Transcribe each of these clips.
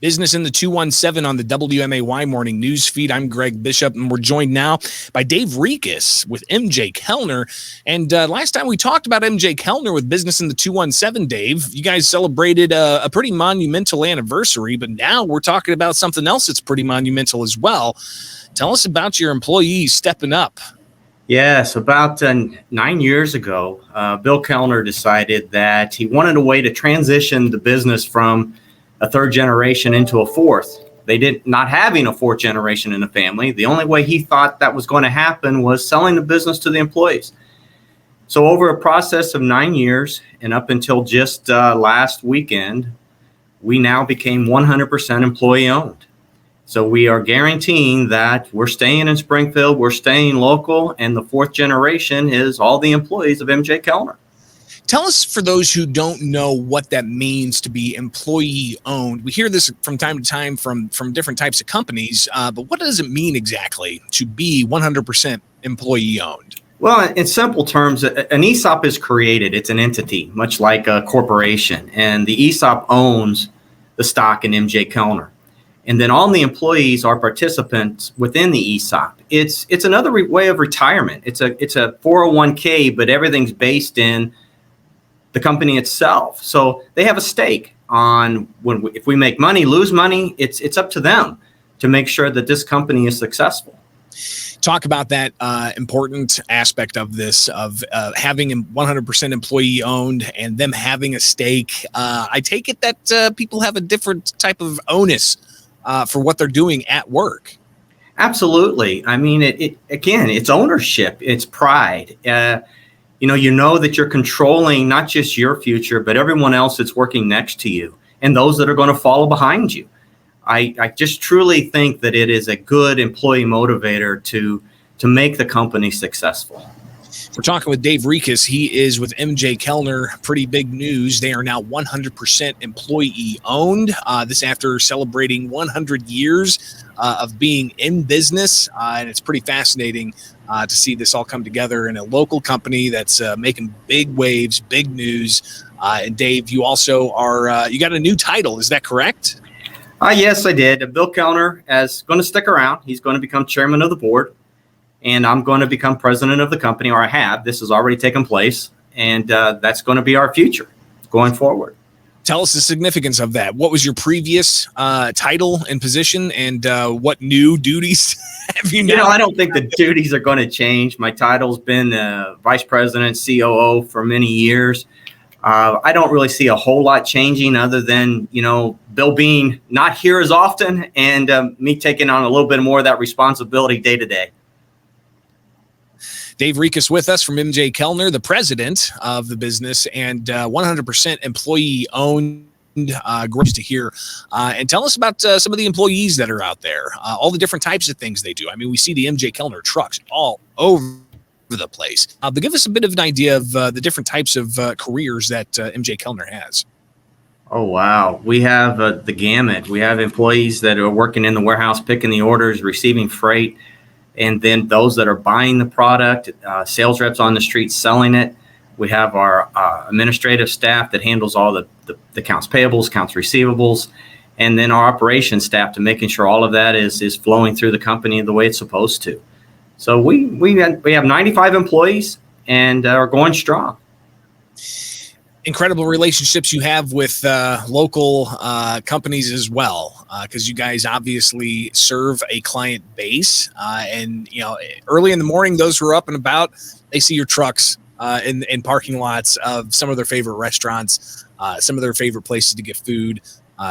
Business in the 217 on the WMAY morning news feed. I'm Greg Bishop, and we're joined now by Dave Rikas with MJ Kellner. And last time we talked about MJ Kellner with Business in the 217, Dave, you guys celebrated a pretty monumental anniversary, but now we're talking about something else that's pretty monumental as well. Tell us about your employees stepping up. Yes, about 9 years ago, Bill Kellner decided that he wanted a way to transition the business from a third generation into a fourth. They did not having a fourth generation in the family. The only way he thought that was going to happen was selling the business to the employees. So over a process of 9 years and up until just last weekend, we now became 100% employee owned. So we are guaranteeing that we're staying in Springfield, we're staying local, and the fourth generation is all the employees of MJ Kellner. Tell us, for those who don't know what that means to be employee owned. We hear this from time to time from different types of companies, but what does it mean exactly to be 100% employee owned? Well, in simple terms, an ESOP is created. It's an entity, much like a corporation, and the ESOP owns the stock in MJ Kellner. And then all the employees are participants within the ESOP. It's another way of retirement. It's a 401k, but everything's based in the company itself. So they have a stake on if we make money, lose money, it's up to them to make sure that this company is successful. Talk about that important aspect of this, of having 100% employee owned and them having a stake. I take it that people have a different type of onus for what they're doing at work. Absolutely. I mean, it's ownership, it's pride. You know that you're controlling not just your future, but everyone else that's working next to you and those that are going to follow behind you. I just truly think that it is a good employee motivator to make the company successful. We're talking with Dave Rikas. He is with MJ Kellner. Pretty big news. They are now 100% employee owned. This after celebrating 100 years of being in business. And it's pretty fascinating to see this all come together in a local company that's making big waves, big news. And Dave, you also are, you got a new title. Is that correct? Yes, I did. Bill Kellner is going to stick around. He's going to become chairman of the board. And I'm going to become president of the company, or I have. This has already taken place. And that's going to be our future going forward. Tell us the significance of that. What was your previous title and position, and what new duties have you now? I don't think the duties are going to change. My title's been vice president, COO for many years. I don't really see a whole lot changing other than, Bill being not here as often and me taking on a little bit more of that responsibility day to day. Dave Rikas with us from MJ Kellner, the president of the business and 100% employee owned. Great to hear. And tell us about some of the employees that are out there, all the different types of things they do. I mean, we see the MJ Kellner trucks all over the place. But give us a bit of an idea of the different types of careers that MJ Kellner has. Oh, wow. We have the gamut. We have employees that are working in the warehouse, picking the orders, receiving freight. And then those that are buying the product, sales reps on the street selling it. We have our administrative staff that handles all the accounts payables, accounts receivables, and then our operations staff to making sure all of that is flowing through the company the way it's supposed to. So we have 95 employees and are going strong. Incredible relationships you have with local companies as well, because you guys obviously serve a client base. And early in the morning, those who are up and about, they see your trucks in parking lots of some of their favorite restaurants, some of their favorite places to get food.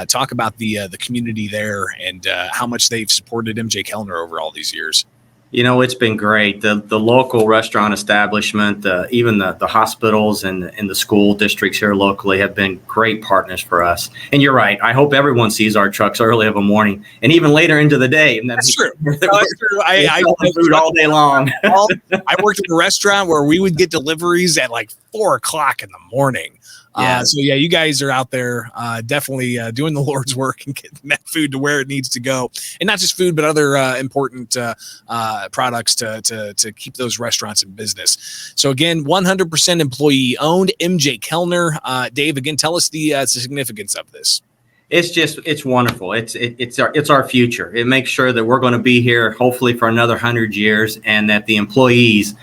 Talk about the community there and how much they've supported MJ Kellner over all these years. It's been great. The local restaurant establishment, even the hospitals and the school districts here locally have been great partners for us. And you're right. I hope everyone sees our trucks early of a morning and even later into the day. And that's true. That's true. I food all day long. I worked at a restaurant where we would get deliveries at like 4:00 in the morning. Yeah. So you guys are out there definitely doing the Lord's work and getting that food to where it needs to go, and not just food, but other important products to keep those restaurants in business. So again, 100% employee owned. MJ Kellner. Dave, again, tell us the significance of this. It's wonderful. It's our future. It makes sure that we're going to be here hopefully for another 100 years, and that the employees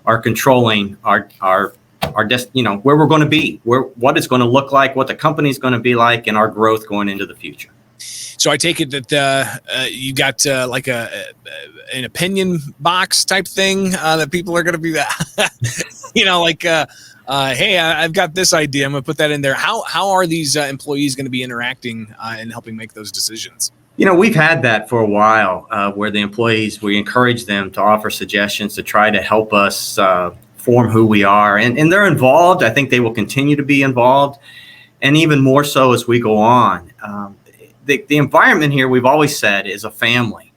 are controlling our where we're going to be, what it's going to look like, what the company's going to be like, and our growth going into the future. So I take it that you got like an opinion box type thing that people are going to be, hey, I've got this idea. I'm going to put that in there. How are these employees going to be interacting and helping make those decisions? We've had that for a while where the employees, we encourage them to offer suggestions to try to help us form who we are. And they're involved. I think they will continue to be involved, and even more so as we go on. The environment here, we've always said, is a family.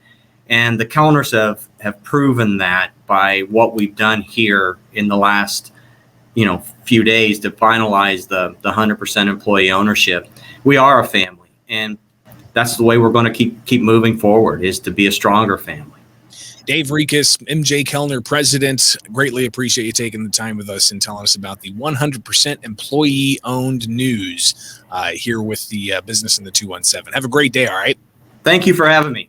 And the Kellners have proven that by what we've done here in the last few days to finalize the 100% employee ownership. We are a family, and that's the way we're going to keep moving forward, is to be a stronger family. Dave Rikas, MJ Kellner, president, greatly appreciate you taking the time with us and telling us about the 100% employee-owned news here with the Business in the 217. Have a great day, all right? Thank you for having me.